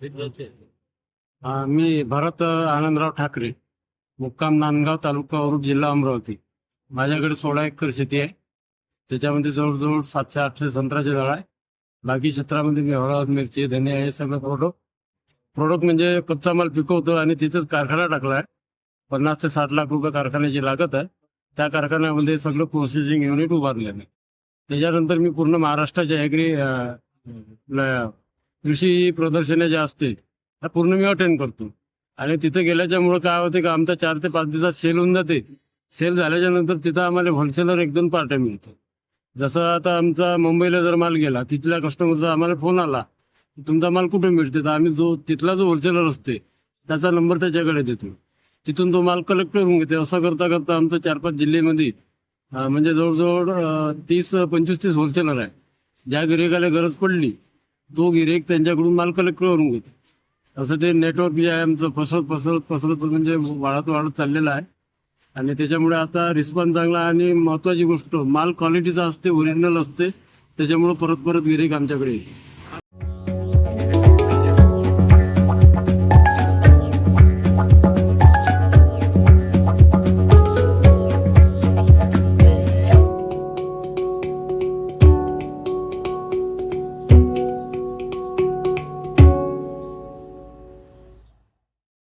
मी भरत आनंदराव ठाकरे, मुक्काम नांदगाव, तालुका औरड, जिल्हा अमरावती. माझ्याकडे 16 एकर शेती आहे. त्याच्यामध्ये जवळजवळ 700-800 संत्र्याचे झाड आहे. बाकी क्षेत्रामध्ये मी हळद, मिरची, धने हे सगळं प्रोडक्ट म्हणजे कच्चा माल पिकवतो आणि तिथेच कारखाना टाकला आहे. 50 ते 60 लाख रुपये कारखान्याची लागत आहे. त्या कारखान्यामध्ये सगळं प्रोसेसिंग युनिट उभारलेलं आहे. त्याच्यानंतर मी पूर्ण महाराष्ट्राच्या कृषी प्रदर्शने जे असते त्या पूर्ण मी अटेंड करतो. आणि तिथे गेल्याच्यामुळे काय होते का आमचा 4 ते 5 दिवसात सेल होऊन जाते. सेल झाल्याच्या नंतर तिथं आम्हाला होलसेलर 1-2 पार्ट्या मिळतात. जसं आता आमचा मुंबईला जर माल गेला, तिथल्या कस्टमरचा आम्हाला फोन आला, तुमचा माल कुठे मिळते, तर आम्ही तिथला जो होलसेलर असते त्याचा नंबर त्याच्याकडे देतो. तिथून तो माल कलेक्ट करून घेते. असं करता करता आमचं 4-5 जिल्ह्यामध्ये म्हणजे जवळजवळ 30-25-30 होलसेलर आहे. ज्या गिऱ्हाईकाला गरज पडली तो गिऱ्हाईक त्यांच्याकडून माल कलेक्ट करून घेतो. असं ते नेटवर्क जे आहे आमचं पसरत म्हणजे वाढत चाललेलं आहे. आणि त्याच्यामुळे आता रिस्पॉन्स चांगला. आणि महत्वाची गोष्ट, माल क्वालिटीचा असते, ओरिजिनल असते. त्याच्यामुळे परत गिऱ्हाईक आमच्याकडे येते.